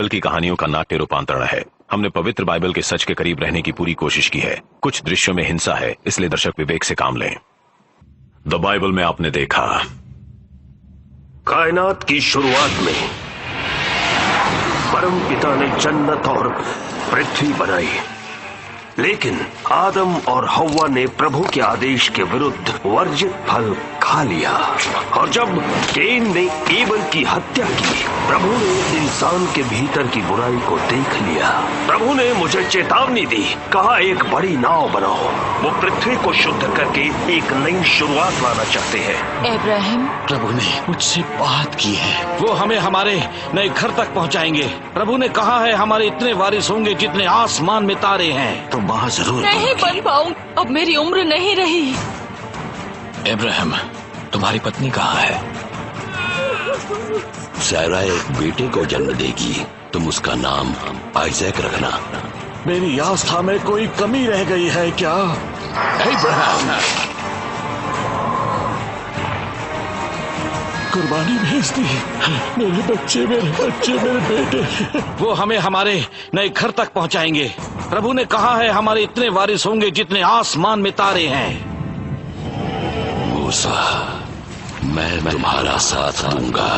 Bible की कहानियों का नाट्य रूपांतरण है। हमने पवित्र बाइबल के सच के करीब रहने की पूरी कोशिश की है। कुछ दृश्यों में हिंसा है, इसलिए दर्शक विवेक से काम लें। द बाइबल में आपने देखा, कायनात की शुरुआत में परम पिता ने जन्नत और पृथ्वी बनाई, लेकिन आदम और हव्वा ने प्रभु के आदेश के विरुद्ध वर्जित फल खा लिया। और जब कैन ने एबल की हत्या की, प्रभु ने इंसान के भीतर की बुराई को देख लिया। प्रभु ने मुझे चेतावनी दी, कहा एक बड़ी नाव बनाओ। वो पृथ्वी को शुद्ध करके एक नई शुरुआत लाना चाहते हैं। इब्राहिम, प्रभु ने मुझसे बात की है, वो हमें हमारे नए घर तक पहुंचाएंगे। प्रभु ने कहा है हमारे इतने वारिस होंगे जितने आसमान में तारे हैं। तो माँ जरूर नहीं बन पाऊं, अब मेरी उम्र नहीं रही। इब्राहिम, तुम्हारी पत्नी कहाँ है? सारा एक बेटे को जन्म देगी, तुम उसका नाम आइजैक रखना। मेरी आस्था में कोई कमी रह गई है क्या? इब्राहिम, कुर्बानी भेज दी। मेरे बच्चे, मेरे बेटे। वो हमें हमारे नए घर तक पहुंचाएंगे। प्रभु ने कहा है हमारे इतने वारिस होंगे जितने आसमान में तारे हैं। मूसा, मैं तुम्हारा साथ दूंगा।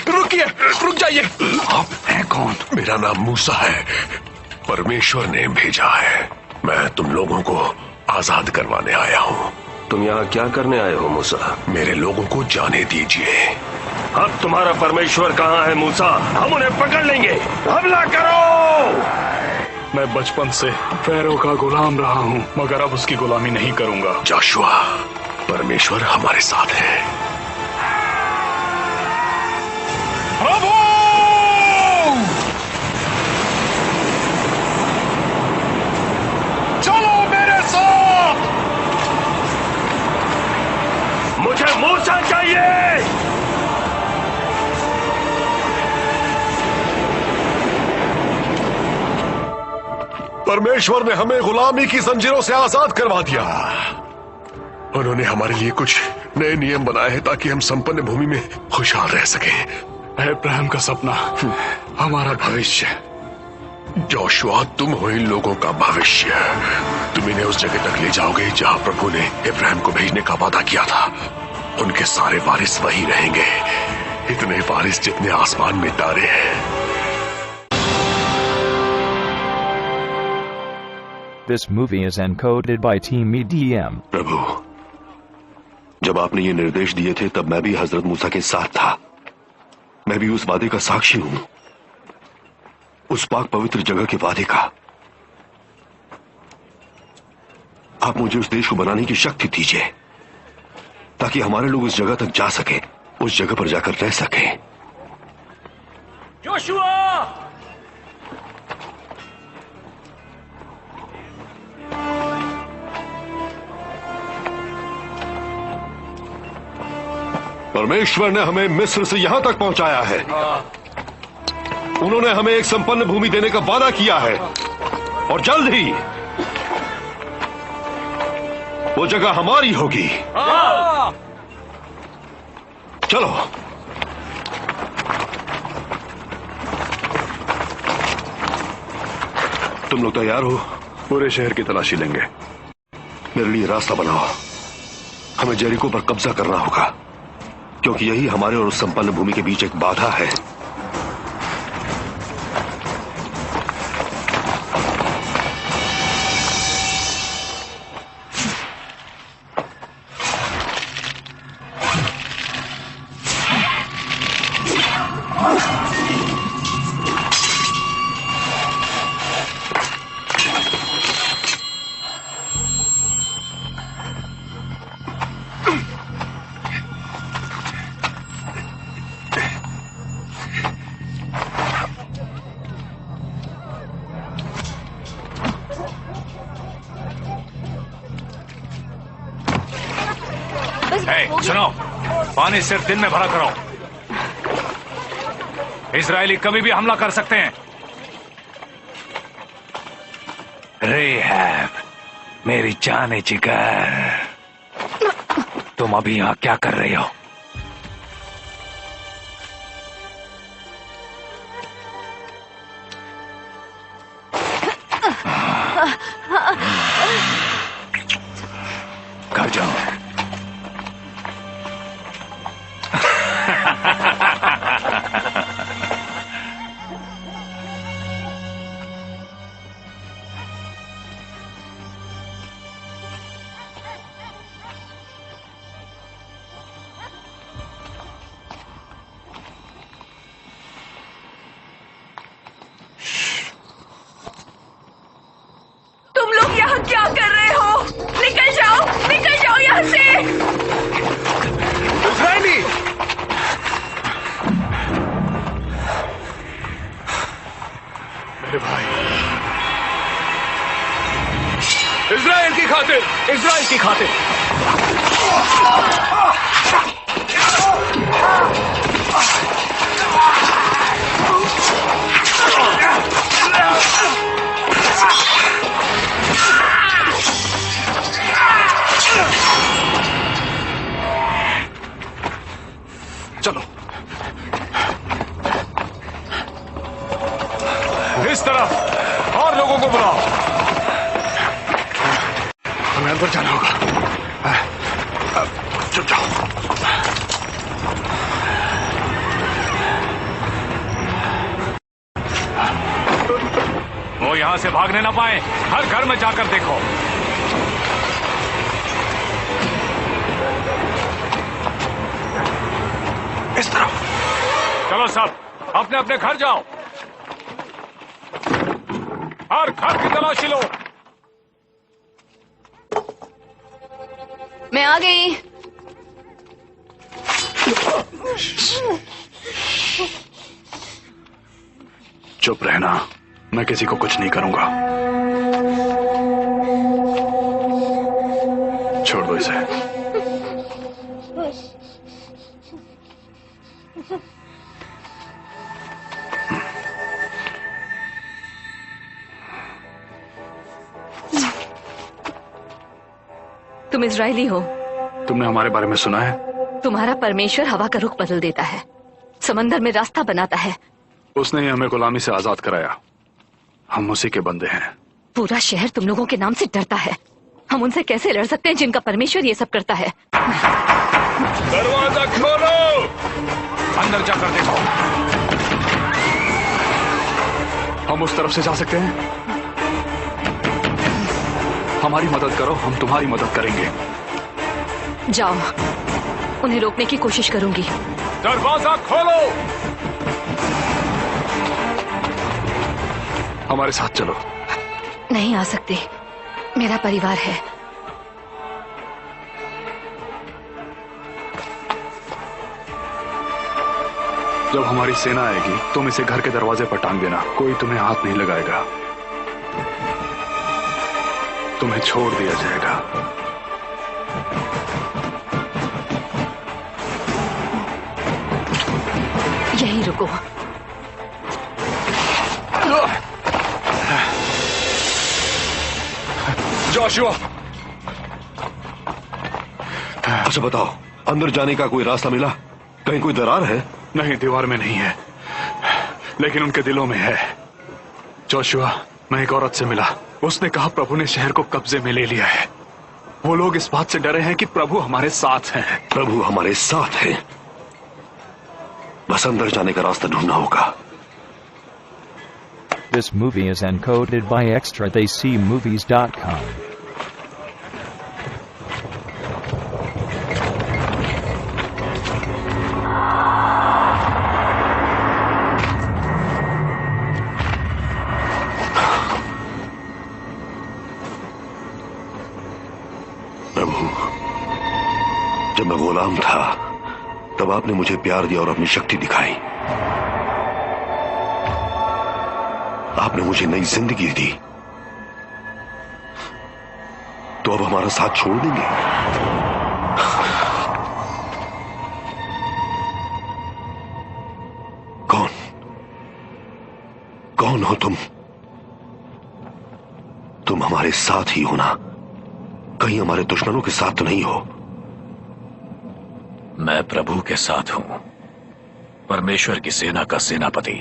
रुकिए, रुक जाइए। आप हैं कौन? मेरा नाम मूसा है, परमेश्वर ने भेजा है। मैं तुम लोगों को आजाद करवाने आया हूँ। तुम यहाँ क्या करने आए हो मूसा? मेरे लोगों को जाने दीजिए। अब तुम्हारा परमेश्वर कहाँ है मूसा? हम उन्हें पकड़ लेंगे। हमला करो। मैं बचपन से फैरो का गुलाम रहा हूँ, मगर अब उसकी गुलामी नहीं करूंगा। जोशुआ, परमेश्वर हमारे साथ है। प्रभु! चलो मेरे साथ। मुझे मूसा चाहिए। परमेश्वर ने हमें गुलामी की जंजीरों से आजाद करवा दिया। उन्होंने हमारे लिए कुछ नए नियम बनाए हैं ताकि हम संपन्न भूमि में खुशहाल रह सकें। इब्राहिम का सपना हमारा भविष्य। जोशुआ, तुम हो इन लोगों का भविष्य। तुम इन्हें उस जगह तक ले जाओगे जहां प्रभु ने इब्राहिम को भेजने का वादा किया था। उनके सारे वारिस वही रहेंगे, इतने वारिस जितने आसमान में तारे हैं। This movie is encoded by Team EDM. प्रभु, जब आपने ये निर्देश दिए थे तब मैं भी हजरत मूसा के साथ था। मैं भी उस वादे का साक्षी हूं, उस पाक पवित्र जगह के वादे का। आप मुझे उस देश को बनाने की शक्ति दीजिए ताकि हमारे लोग उस जगह तक जा सके, उस जगह पर जाकर रह सके। जोशुआ! परमेश्वर ने हमें मिस्र से यहां तक पहुंचाया है। उन्होंने हमें एक संपन्न भूमि देने का वादा किया है और जल्द ही वो जगह हमारी होगी। चलो। तुम लोग तैयार हो? पूरे शहर की तलाशी लेंगे। मेरे लिए रास्ता बनाओ। हमें जेरिको पर कब्जा करना होगा, क्योंकि यही हमारे और उस संपन्न भूमि के बीच एक बाधा है। सुनो, पानी सिर्फ दिन में भरा करो। इजरायली कभी भी हमला कर सकते हैं। रेहब, मेरी जाने जिगर, तुम अभी यहाँ क्या कर रही हो? घर जाओ। तुम लोग यहाँ क्या कर रहे हो? निकल जाओ यहाँ से। इस्राएली! मेरे भाई, इस्राएल की खातिर, इस्राएल की खातिर। चलो। इस तरफ और लोगों को बुलाओ। हमें अंदर जाना होगा। चुप जाओ। वो यहाँ से भागने ना पाए। हर घर में जाकर देखो। इस तरफ। चलो सब अपने अपने घर जाओ। हर घर की तलाशी लो। मैं आ गई। चुप रहना, मैं किसी को कुछ नहीं करूंगा। छोड़ दो इसे। तुम इजरायली हो। तुमने हमारे बारे में सुना है? तुम्हारा परमेश्वर हवा का रुख बदल देता है, समंदर में रास्ता बनाता है। उसने ही हमें गुलामी से आजाद कराया। हम उसी के बंदे हैं। पूरा शहर तुम लोगों के नाम से डरता है। हम उनसे कैसे लड़ सकते हैं जिनका परमेश्वर ये सब करता है? दरवाजा खोलो। अंदर जाकर देखो। हम उस तरफ से जा सकते हैं? हमारी मदद करो, हम तुम्हारी मदद करेंगे। जाओ, उन्हें रोकने की कोशिश करूंगी। दरवाजा खोलो। हमारे साथ चलो। नहीं आ सकते, मेरा परिवार है। जब हमारी सेना आएगी तुम इसे घर के दरवाजे पर टांग देना। कोई तुम्हें हाथ नहीं लगाएगा। तुम्हें छोड़ दिया जाएगा। यहीं रुको। जोशुआ, अच्छा बताओ, अंदर जाने का कोई रास्ता मिला? कहीं कोई दरार है? नहीं, दीवार में नहीं है, लेकिन उनके दिलों में है। जोशुआ, मैं एक औरत से मिला। उसने कहा प्रभु ने शहर को कब्जे में ले लिया है। वो लोग इस बात से डरे हैं कि प्रभु हमारे साथ हैं। प्रभु हमारे साथ है। बस अंदर जाने का रास्ता ढूंढना होगा। This movie is encoded by extratheyseemovies.com. प्रभु, जब मैं गुलाम था तब आपने मुझे प्यार दिया और अपनी शक्ति दिखाई। आपने मुझे नई जिंदगी दी, तो अब हमारा साथ छोड़ देंगे? कौन हो तुम? तुम हमारे साथ ही हो ना? कहीं हमारे दुश्मनों के साथ तो नहीं हो? मैं प्रभु के साथ हूं, परमेश्वर की सेना का सेनापति।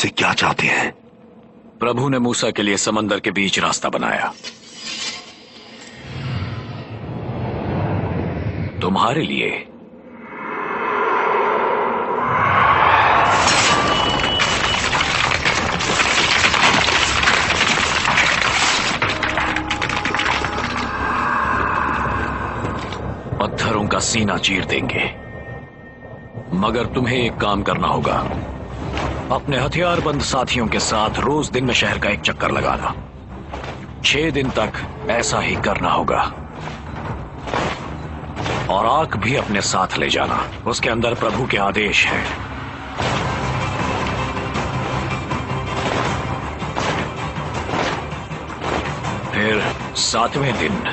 हमसे क्या चाहते हैं? प्रभु ने मूसा के लिए समंदर के बीच रास्ता बनाया। तुम्हारे लिए पत्थरों का सीना चीर देंगे, मगर तुम्हें एक काम करना होगा। अपने हथियारबंद साथियों के साथ रोज दिन में शहर का एक चक्कर लगाना। 6 दिन तक ऐसा ही करना होगा। और आग भी अपने साथ ले जाना, उसके अंदर प्रभु के आदेश हैं। फिर 7वें दिन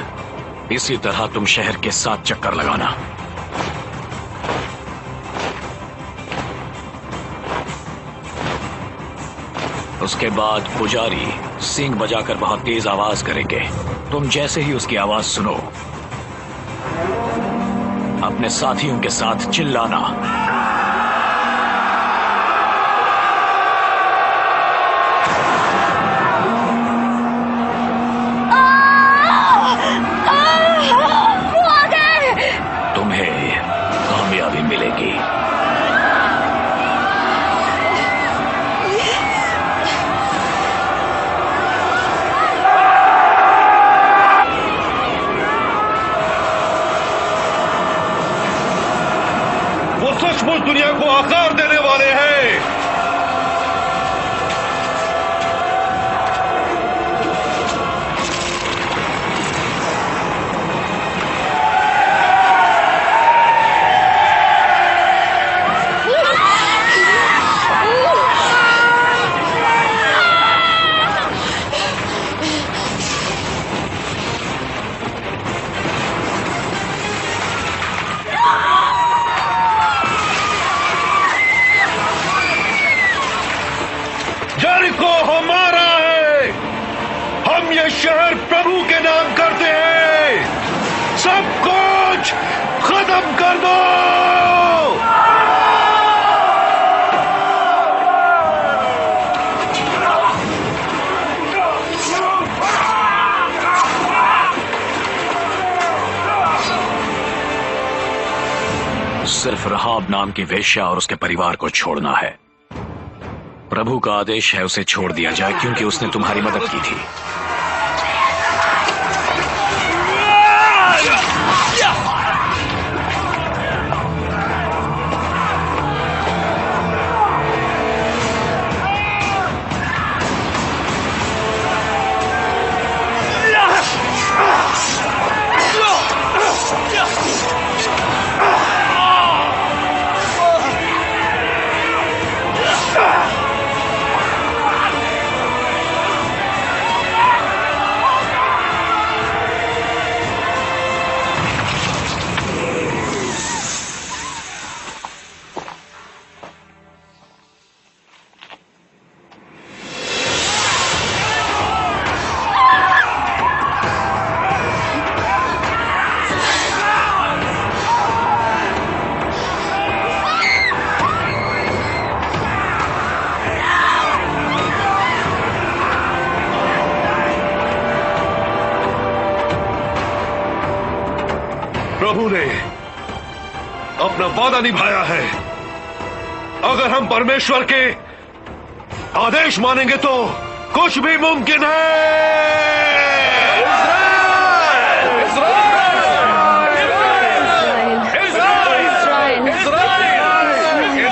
इसी तरह तुम शहर के 7 चक्कर लगाना। उसके बाद पुजारी सींग बजाकर बहुत तेज आवाज करेंगे। तुम जैसे ही उसकी आवाज सुनो, अपने साथियों के साथ चिल्लाना। तुम्हें कामयाबी मिलेगी। वो सचमुच दुनिया को आकार देने वाले हैं। यरीको हमारा है। हम ये शहर प्रभु के नाम करते हैं। सब कुछ खत्म कर दो। सिर्फ रहाब नाम की वेश्या और उसके परिवार को छोड़ना है। प्रभु का आदेश है उसे छोड़ दिया जाए, क्योंकि उसने तुम्हारी मदद की थी। प्रभु ने अपना वादा निभाया है। अगर हम परमेश्वर के आदेश मानेंगे तो कुछ भी मुमकिन है।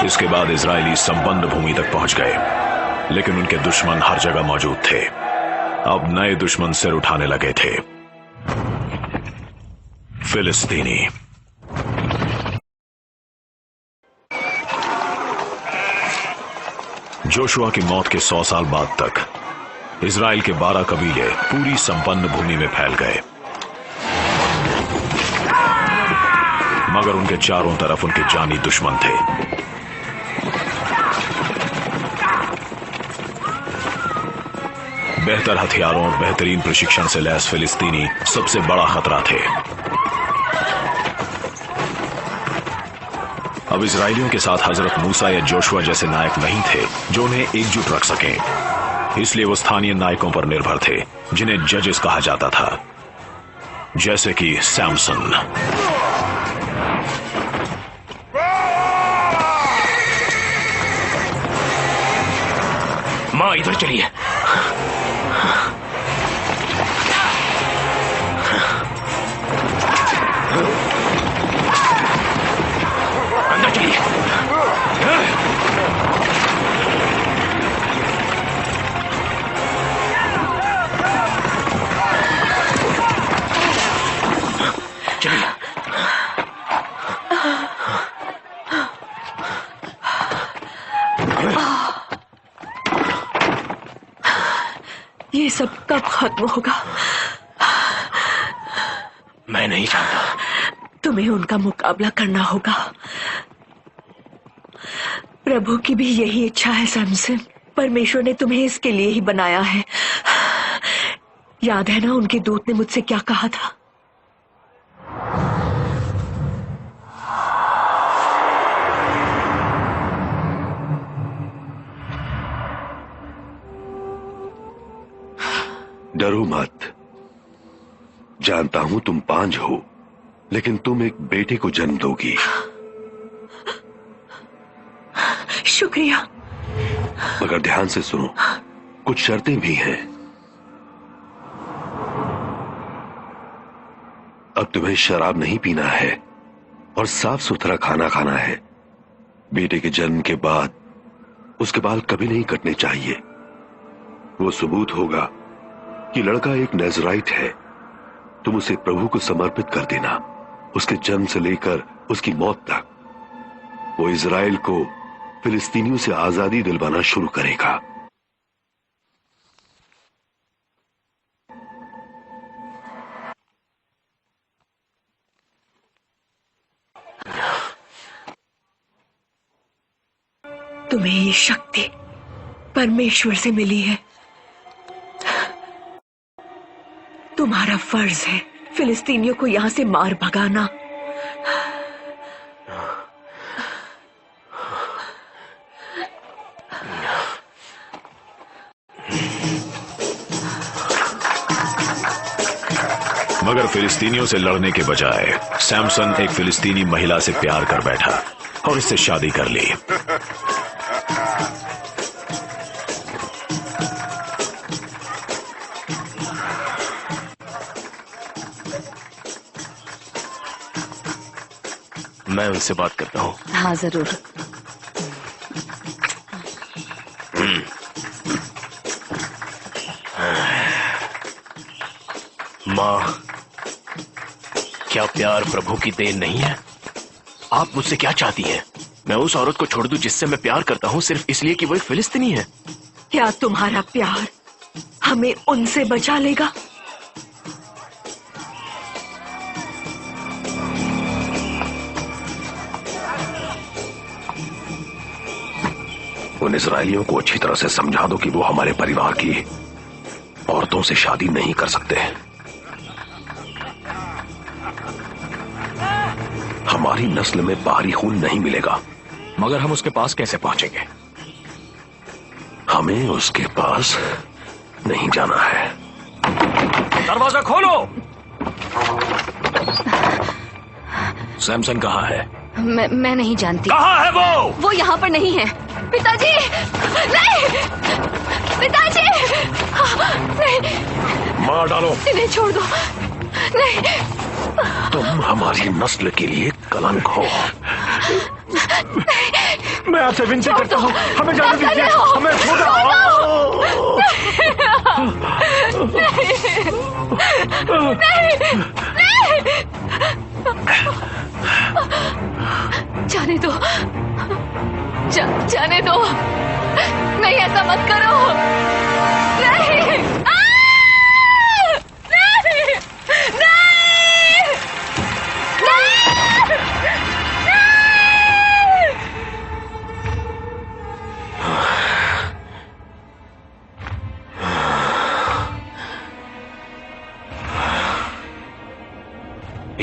इसके बाद इजरायली संपन्न भूमि तक पहुंच गए, लेकिन उनके दुश्मन हर जगह मौजूद थे। अब नए दुश्मन सिर उठाने लगे थे, फिलिस्तीनी। जोशुआ की मौत के 100 साल बाद तक इजराइल के 12 कबीले पूरी संपन्न भूमि में फैल गए, मगर उनके चारों तरफ उनके जानी दुश्मन थे। बेहतर हथियारों और बेहतरीन प्रशिक्षण से लैस फिलिस्तीनी सबसे बड़ा खतरा थे। अब इजरायलियों के साथ हजरत मूसा या जोशुआ जैसे नायक नहीं थे जो उन्हें एकजुट रख सकें। इसलिए वो स्थानीय नायकों पर निर्भर थे जिन्हें जजेस कहा जाता था, जैसे कि सैमसन। माँ इधर चलिए। अंदर चलिए। चलिए। ये सब कब खत्म होगा? मैं नहीं जानता। तुम्हें उनका मुकाबला करना होगा। प्रभु की भी यही इच्छा है सैमसन। परमेश्वर ने तुम्हें इसके लिए ही बनाया है। याद है ना उनके दूत ने मुझसे क्या कहा था? डरो मत। जानता हूं तुम बांझ हो, लेकिन तुम एक बेटे को जन्म दोगी। शुक्रिया। मगर ध्यान से सुनो, कुछ शर्तें भी हैं। अब तुम्हें शराब नहीं पीना है और साफ सुथरा खाना खाना है। बेटे के जन्म के बाद उसके बाल कभी नहीं कटने चाहिए। वो सबूत होगा कि लड़का एक नजराइट है। तुम उसे प्रभु को समर्पित कर देना, उसके जन्म से लेकर उसकी मौत तक। वो इजराइल को फिलिस्तीनियों से आजादी दिलवाना शुरू करेगा। तुम्हें ये शक्ति परमेश्वर से मिली है। तुम्हारा फर्ज है फिलिस्तीनियों को यहां से मार भगाना। मगर फिलिस्तीनियों से लड़ने के बजाय सैमसन एक फिलिस्तीनी महिला से प्यार कर बैठा और इससे शादी कर ली। मैं उनसे बात करता हूँ। हाँ जरूर। माँ, क्या प्यार प्रभु की देन नहीं है? आप मुझसे क्या चाहती हैं? मैं उस औरत को छोड़ दूं जिससे मैं प्यार करता हूँ सिर्फ इसलिए कि वो एक फिलिस्तीनी है? क्या तुम्हारा प्यार हमें उनसे बचा लेगा? उन इजरायलियों को अच्छी तरह से समझा दो कि वो हमारे परिवार की औरतों से शादी नहीं कर सकते। हमारी नस्ल में बाहरी खून नहीं मिलेगा। मगर हम उसके पास कैसे पहुंचेंगे? हमें उसके पास नहीं जाना है। दरवाजा खोलो। सैमसन कहाँ है? मैं नहीं जानती। कहाँ है वो? वो यहाँ पर नहीं है। पिताजी नहीं, पिताजी नहीं। मार डालो। इन्हें छोड़ दो। नहीं। तुम हमारी नस्ल के लिए कलंक हो। मैं आपसे विनती करता हूँ, हमें जाने दीजिए, हमें छोड़ो। जाने दो, जाने दो। नहीं, ऐसा मत करो। नहीं, नहीं, नहीं, नहीं।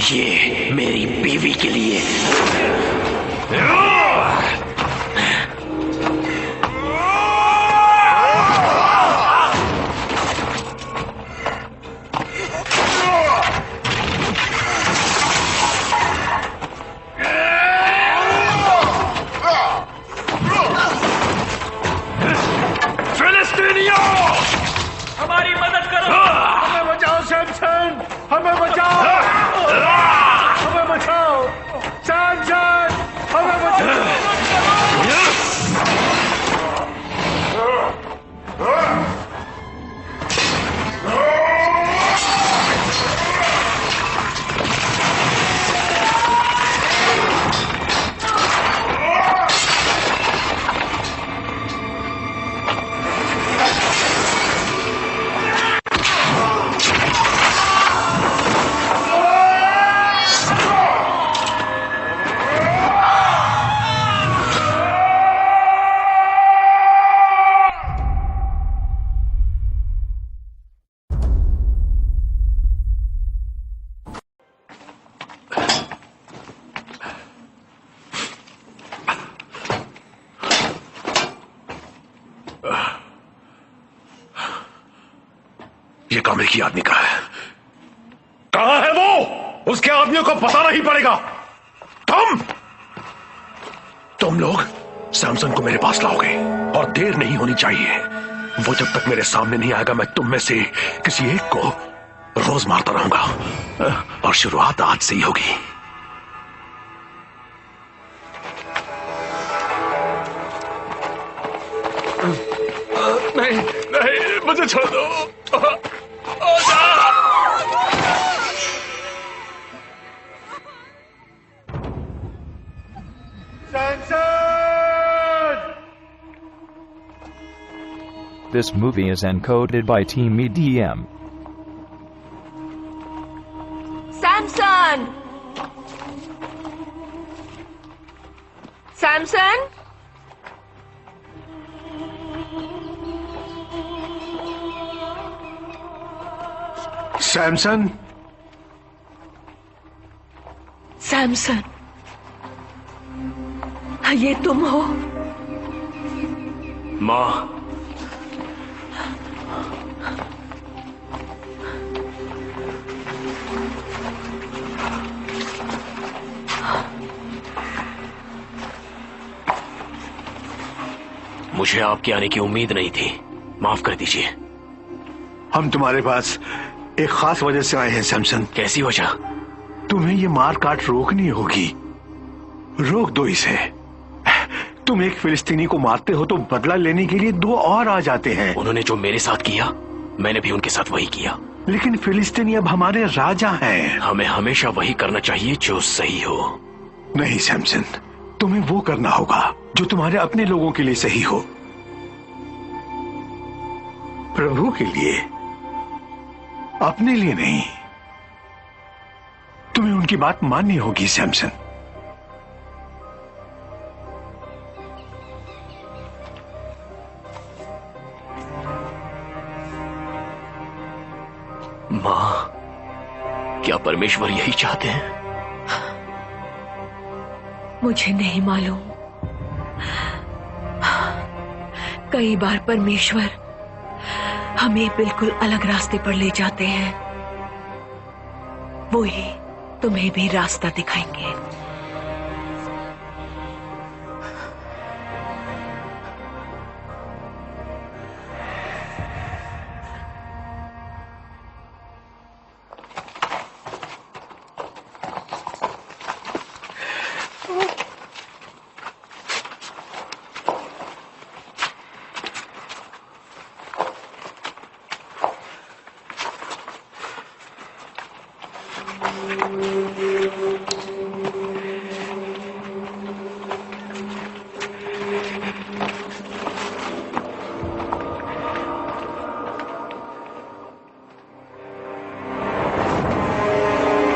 ये मेरी बीवी के लिए। हमारी मदद करो, हमें बचाओ सैमसन, हमें बचाओ, हमें बचाओ सैमसन, हमें बचाओ। ये कमरे की आदमी कहाँ है? कहाँ है वो? उसके आदमियों को पता नहीं पड़ेगा। तुम लोग सैमसन को मेरे पास लाओगे और देर नहीं होनी चाहिए। वो जब तक मेरे सामने नहीं आएगा मैं तुम में से किसी एक को रोज मारता रहूंगा और शुरुआत आज से ही होगी। नहीं नहीं, मुझे छोड़ दो। This movie is encoded by Team EDM. Samson! Samson? Samson? Samson, ये तुम हो? माँ, मुझे आपके आने की उम्मीद नहीं थी, माफ कर दीजिए। हम तुम्हारे पास एक खास वजह से आए हैं सैमसन। कैसी वजह? तुम्हें ये मार काट रोकनी होगी। रोक दो इसे। तुम एक फिलिस्तीनी को मारते हो तो बदला लेने के लिए दो और आ जाते हैं। उन्होंने जो मेरे साथ किया मैंने भी उनके साथ वही किया। लेकिन फिलिस्तीनी अब हमारे राजा हैं। हमें हमेशा वही करना चाहिए जो सही हो। नहीं सैमसन, तुम्हें वो करना होगा जो तुम्हारे अपने लोगों के लिए सही हो, प्रभु के लिए, अपने लिए नहीं। तुम्हें उनकी बात माननी होगी सैमसन। मां, क्या परमेश्वर यही चाहते हैं? मुझे नहीं मालूम। कई बार परमेश्वर हमें बिल्कुल अलग रास्ते पर ले जाते हैं। वो ही तुम्हें भी रास्ता दिखाएंगे।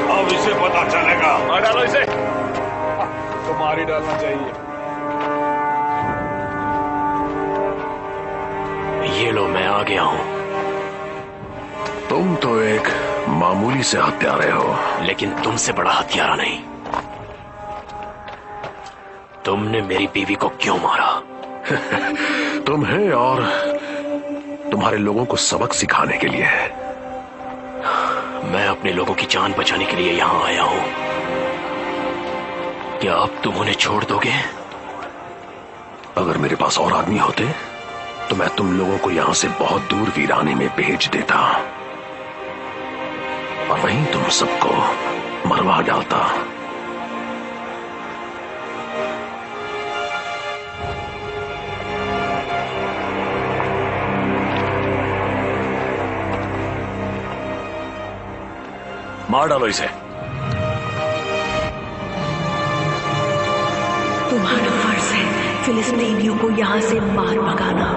अब इसे पता चलेगा। मार डालो इसे। तो मार ही डालना चाहिए। ये लो, मैं आ गया हूं। तुम तो एक मामूली से हत्यारे हो, लेकिन तुमसे बड़ा हत्यारा नहीं। तुमने मेरी बीवी को क्यों मारा? तुम्हें और तुम्हारे लोगों को सबक सिखाने के लिए। मैं अपने लोगों की जान बचाने के लिए यहां आया हूं। क्या अब तुम उन्हें छोड़ दोगे? अगर मेरे पास और आदमी होते तो मैं तुम लोगों को यहां से बहुत दूर वीराने में भेज देता और वहीं तुम सबको मरवा डालता। मार डालो इसे। तुम्हारा फर्ज है फिलिस्तीनियों को यहां से मार भगाना।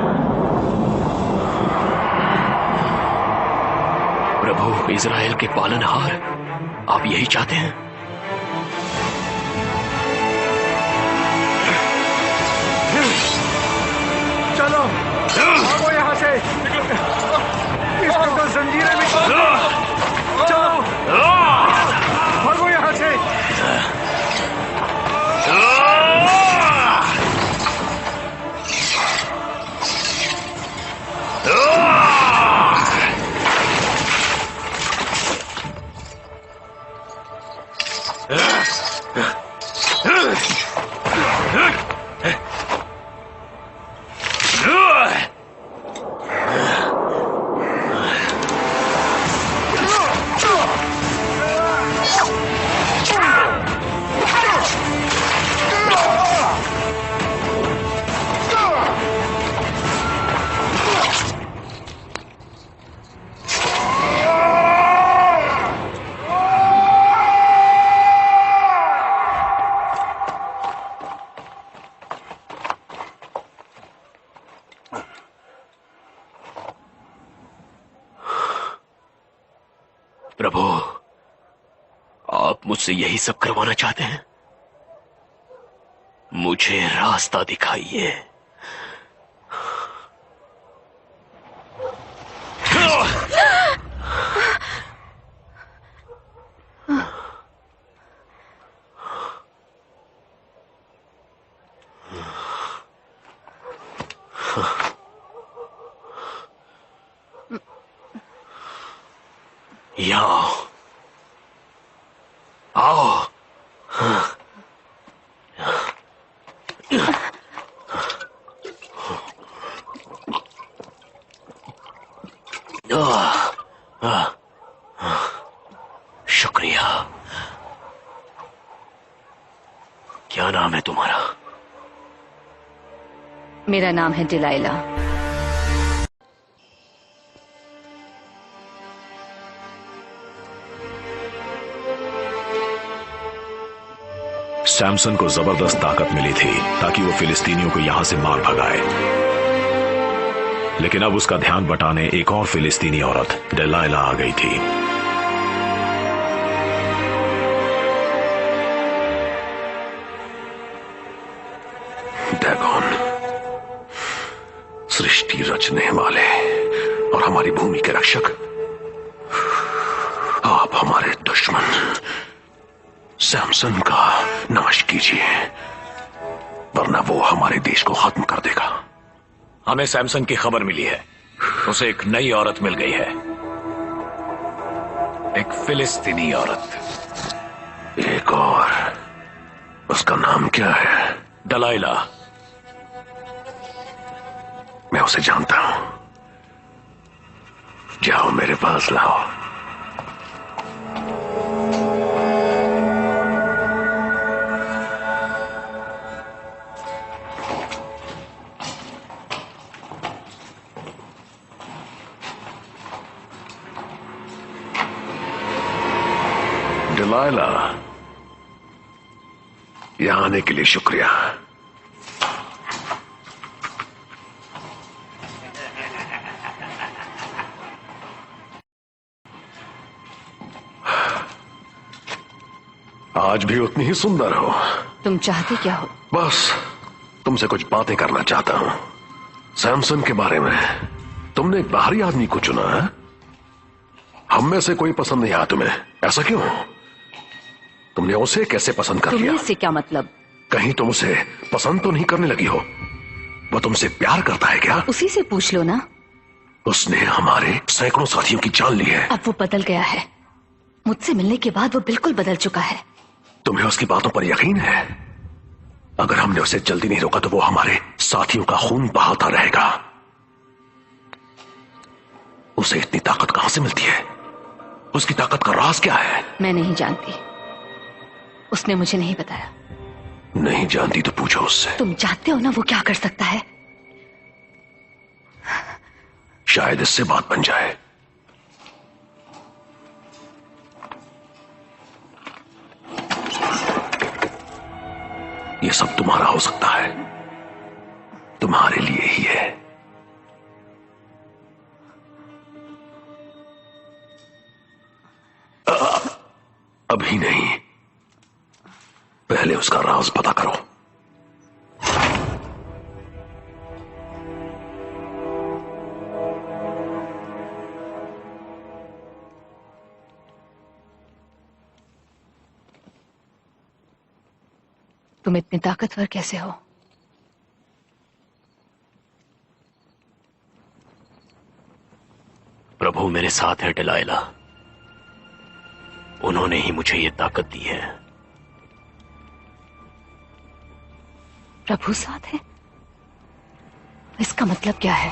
प्रभु इज़राइल के पालनहार, आप यही चाहते हैं? चलो भागो यहां से, इसको तो जंजीरें में चलो भागो यहां से। प्रभु, आप मुझसे यही सब करवाना चाहते हैं? मुझे रास्ता दिखाइए। यहाँ आओ। शुक्रिया। क्या नाम है तुम्हारा? मेरा नाम है डिलाइला। सैमसन को जबरदस्त ताकत मिली थी ताकि वो फिलिस्तीनियों को यहां से मार भगाए, लेकिन अब उसका ध्यान बटाने एक और फिलिस्तीनी औरत डिलाइला आ गई थी। डैगोन, सृष्टि रचने वाले और हमारी भूमि के रक्षक, आप हमारे दुश्मन सैमसन का नाश कीजिए, वरना वो हमारे देश को खत्म कर देगा। हमें सैमसन की खबर मिली है, उसे एक नई औरत मिल गई है, एक फिलिस्तीनी औरत। एक और, उसका नाम क्या है? डिलाइला। मैं उसे जानता हूं। जाओ मेरे पास लाओ। डिलाइला, यहां आने के लिए शुक्रिया। आज भी उतनी ही सुंदर हो। तुम चाहते क्या हो? बस तुमसे कुछ बातें करना चाहता हूं। सैमसन के बारे में तुमने एक बाहरी आदमी को चुना है। हम में से कोई पसंद नहीं आया तुम्हें, ऐसा क्यों? तुमने उसे कैसे पसंद कर लिया? तुम्हें इससे क्या मतलब? कहीं तुम उसे पसंद तो नहीं करने लगी हो? वो तुमसे प्यार करता है क्या? उसी से पूछ लो ना। उसने हमारे सैकड़ों साथियों की जान ली है। अब वो बदल गया है। मुझसे मिलने के बाद वो बिल्कुल बदल चुका है। तुम्हें उसकी बातों पर यकीन है? अगर हमने उसे जल्दी नहीं रोका तो वो हमारे साथियों का खून बहाता रहेगा। उसे इतनी ताकत कहां से मिलती है? उसकी ताकत का राज क्या है? मैं नहीं जानती, उसने मुझे नहीं बताया। नहीं जानती तो पूछो उससे। तुम जानते हो ना वो क्या कर सकता है। शायद इससे बात बन जाए। ये सब तुम्हारा हो सकता है, तुम्हारे लिए ही है। अभी नहीं, पहले उसका राज पता करो। तुम इतने ताकतवर कैसे हो? प्रभु मेरे साथ है डिलाइला। उन्होंने ही मुझे ये ताकत दी है। प्रभु साथ है? इसका मतलब क्या है?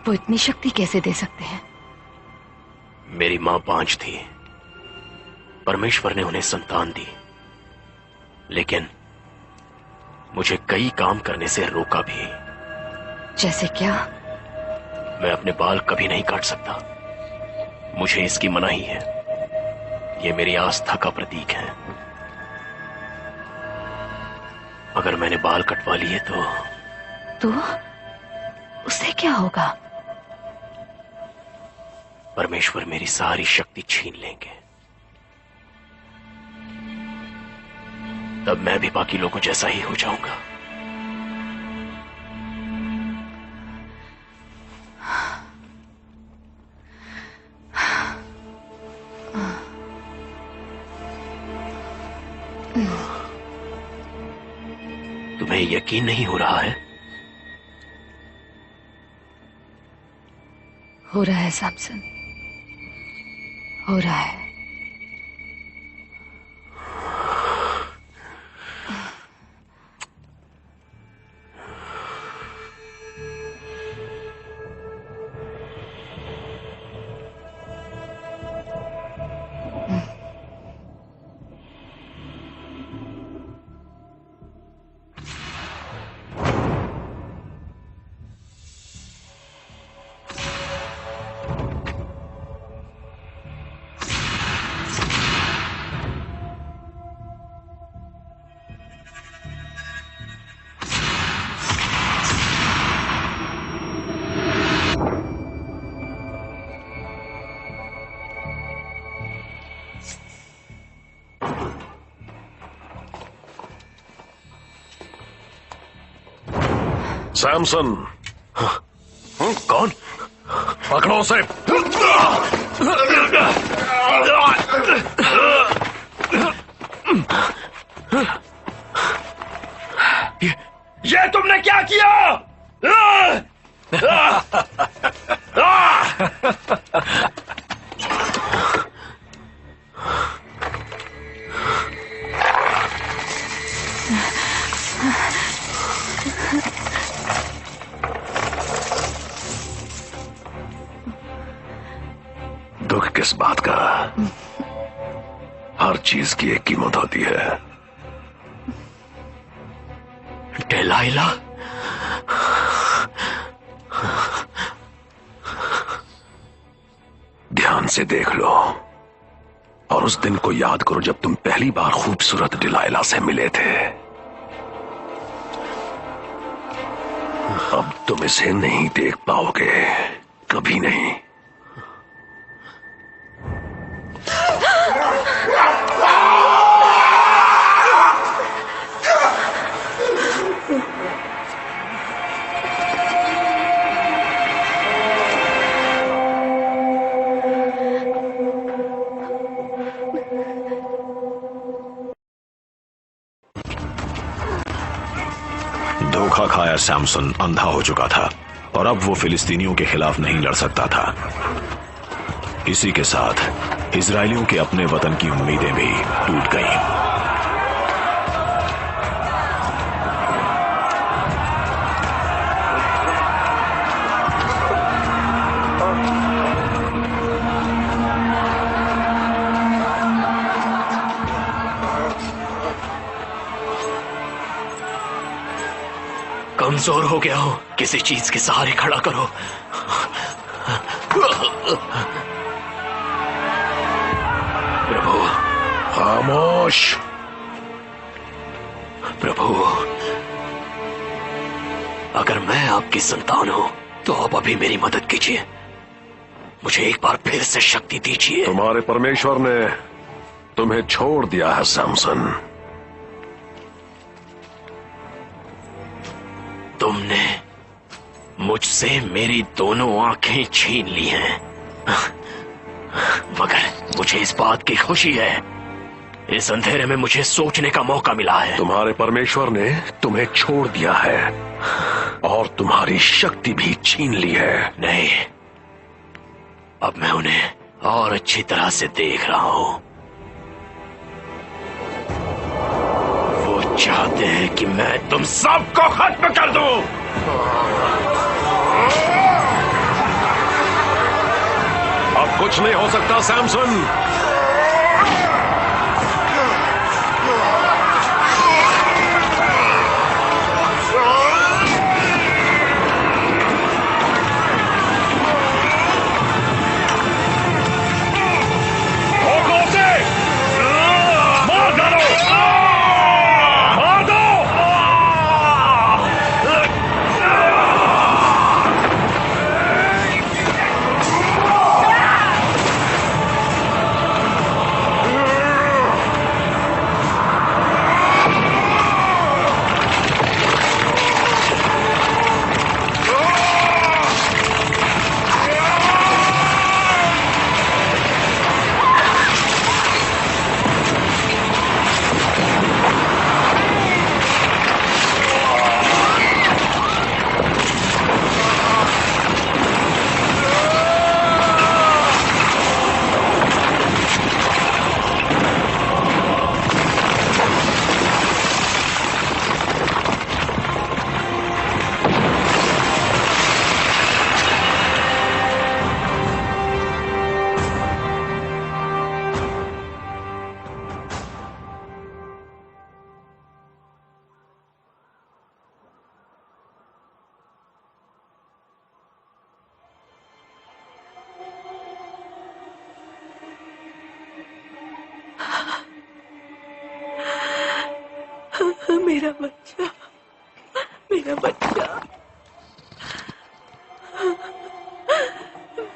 वो इतनी शक्ति कैसे दे सकते हैं? मेरी मां 5 थी, परमेश्वर ने उन्हें संतान दी, लेकिन मुझे कई काम करने से रोका भी। जैसे क्या? मैं अपने बाल कभी नहीं काट सकता, मुझे इसकी मनाही है। ये मेरी आस्था का प्रतीक है। अगर मैंने बाल कटवा लिए तो उससे क्या होगा? परमेश्वर मेरी सारी शक्ति छीन लेंगे। तब मैं भी बाकी लोगों जैसा ही हो जाऊंगा। तुम्हें यकीन नहीं हो रहा है? हो रहा है सैमसन, हो रहा है। सैमसन। कौन? पकड़ो उसे। ये तुमने क्या किया? दुख किस बात का? हर चीज की एक कीमत होती है। डिलाइला, ध्यान से देख लो और उस दिन को याद करो जब तुम पहली बार खूबसूरत डिलाइला से मिले थे। अब तुम इसे नहीं देख पाओगे, कभी नहीं। दिखाया सैमसन अंधा हो चुका था और अब वो फिलिस्तीनियों के खिलाफ नहीं लड़ सकता था। इसी के साथ इजरायलियों के अपने वतन की उम्मीदें भी टूट गईं। कमजोर हो गया हो, किसी चीज के सहारे खड़ा करो। प्रभु, खामोश। प्रभु, अगर मैं आपकी संतान हूं तो आप अभी मेरी मदद कीजिए। मुझे एक बार फिर से शक्ति दीजिए। तुम्हारे परमेश्वर ने तुम्हें छोड़ दिया है सैमसन। तुमने मुझसे मेरी दोनों आंखें छीन ली हैं, मगर मुझे इस बात की खुशी है, इस अंधेरे में मुझे सोचने का मौका मिला है। तुम्हारे परमेश्वर ने तुम्हें छोड़ दिया है और तुम्हारी शक्ति भी छीन ली है। नहीं, अब मैं उन्हें और अच्छी तरह से देख रहा हूं। चाहते हैं कि मैं तुम सबको खत्म कर दूं। अब कुछ नहीं हो सकता सैमसन। मेरा बच्चा, मेरा बच्चा,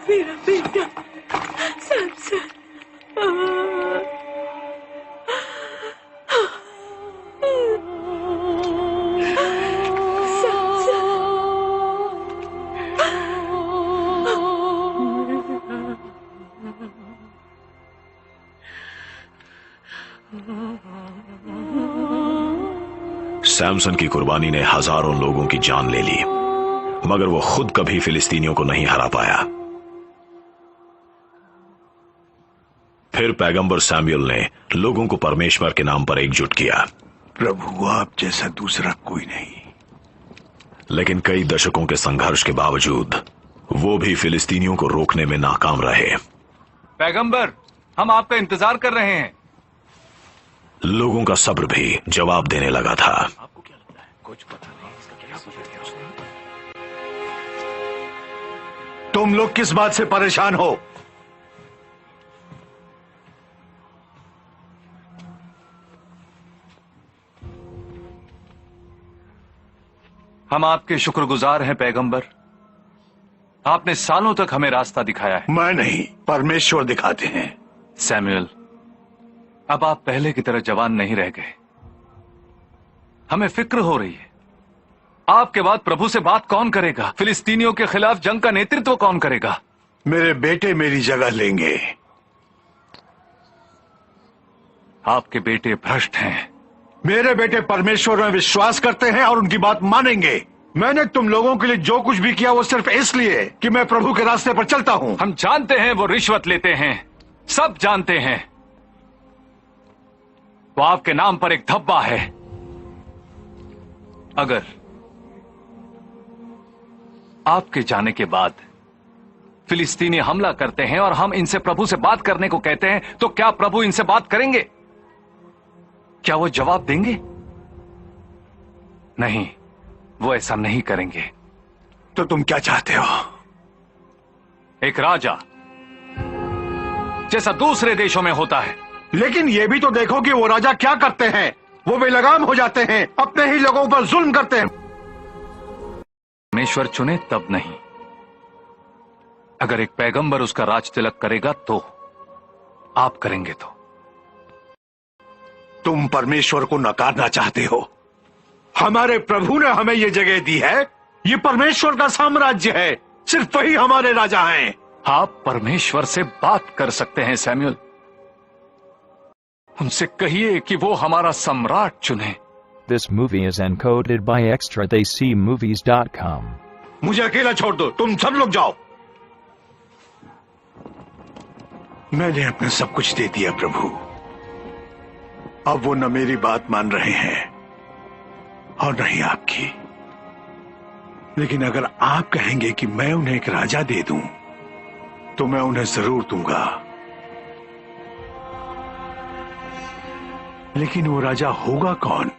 मेरा बेटा सैमसन। सैमसन की कुर्बानी ने हजारों लोगों की जान ले ली, मगर वो खुद कभी फिलिस्तीनियों को नहीं हरा पाया। फिर पैगंबर सैमुएल ने लोगों को परमेश्वर के नाम पर एकजुट किया। प्रभु, आप जैसा दूसरा कोई नहीं। लेकिन कई दशकों के संघर्ष के बावजूद वो भी फिलिस्तीनियों को रोकने में नाकाम रहे। पैगंबर, हम आपका इंतजार कर रहे हैं। लोगों का सब्र भी जवाब देने लगा था। आपको क्या लगता है? कुछ पता नहीं इसका क्या सोचा है उसने? तुम लोग किस बात से परेशान हो? हम आपके शुक्रगुजार हैं पैगंबर। आपने सालों तक हमें रास्ता दिखाया है। मैं नहीं, परमेश्वर दिखाते हैं। सैमुएल, अब आप पहले की तरह जवान नहीं रह गए। हमें फिक्र हो रही है, आपके बाद प्रभु से बात कौन करेगा? फिलिस्तीनियों के खिलाफ जंग का नेतृत्व कौन करेगा? मेरे बेटे मेरी जगह लेंगे। आपके बेटे भ्रष्ट हैं। मेरे बेटे परमेश्वर में विश्वास करते हैं और उनकी बात मानेंगे। मैंने तुम लोगों के लिए जो कुछ भी किया वो सिर्फ इसलिए कि मैं प्रभु के रास्ते पर चलता हूं। हम जानते हैं वो रिश्वत लेते हैं, सब जानते हैं। वो आपके नाम पर एक धब्बा है। अगर आपके जाने के बाद फिलिस्तीनी हमला करते हैं और हम इनसे प्रभु से बात करने को कहते हैं, तो क्या प्रभु इनसे बात करेंगे? क्या वो जवाब देंगे? नहीं, वो ऐसा नहीं करेंगे। तो तुम क्या चाहते हो? एक राजा जैसा दूसरे देशों में होता है। लेकिन ये भी तो देखो कि वो राजा क्या करते हैं। वो बेलगाम हो जाते हैं, अपने ही लोगों पर जुल्म करते हैं। परमेश्वर चुने तब नहीं। अगर एक पैगंबर उसका राज तिलक करेगा तो आप करेंगे तो। तुम परमेश्वर को नकारना चाहते हो। हमारे प्रभु ने हमें ये जगह दी है। ये परमेश्वर का साम्राज्य है, सिर्फ वही हमारे राजा हैं। आप परमेश्वर से बात कर सकते हैं सैमुअल। उनसे कहिए कि वो हमारा सम्राट चुने। This movie is encoded by extradaycmovies.com. मुझे अकेला छोड़ दो, तुम सब लोग जाओ। मैंने अपना सब कुछ दे दिया प्रभु। अब वो न मेरी बात मान रहे हैं और न ही आपकी। लेकिन अगर आप कहेंगे कि मैं उन्हें एक राजा दे दूं, तो मैं उन्हें जरूर दूंगा। लेकिन वो राजा होगा कौन?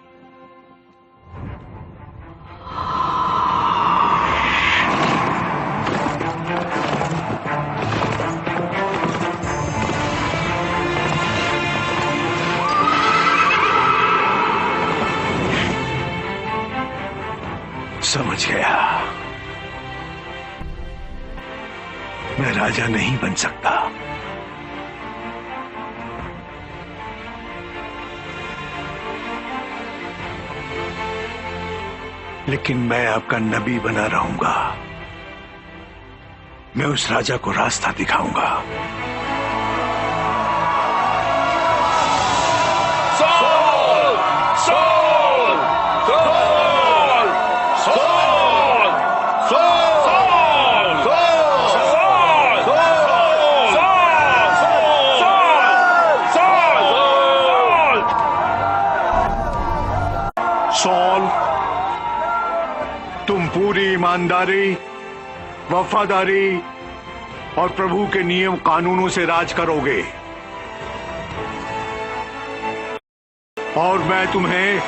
समझ गया। मैं राजा नहीं बन सकता, लेकिन मैं आपका नबी बना रहूंगा। मैं उस राजा को रास्ता दिखाऊंगा। सॉल, तुम पूरी ईमानदारी, वफादारी और प्रभु के नियम कानूनों से राज करोगे, और मैं तुम्हें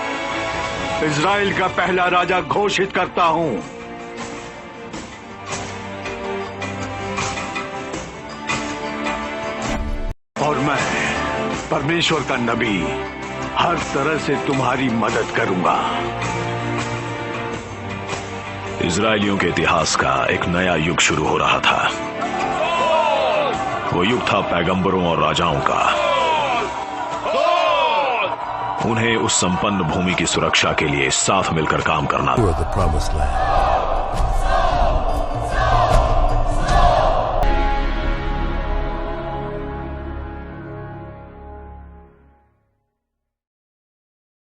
इज़राइल का पहला राजा घोषित करता हूं। और मैं परमेश्वर का नबी हर तरह से तुम्हारी मदद करूंगा। इजरायलियों के इतिहास का एक नया युग शुरू हो रहा था। वो युग था पैगंबरों और राजाओं का। उन्हें उस संपन्न भूमि की सुरक्षा के लिए साथ मिलकर काम करना था।